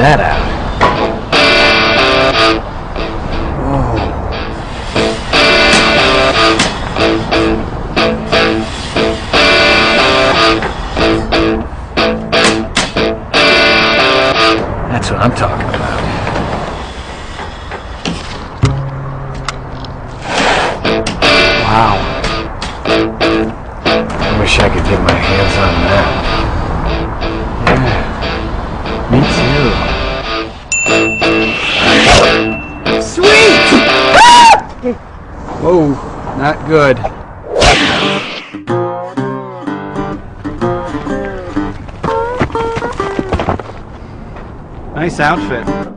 that out. Whoa. That's what I'm talking about. Wow. I wish I could get my hands on that. Yeah. Me too. Sweet! Whoa, not good. Nice outfit.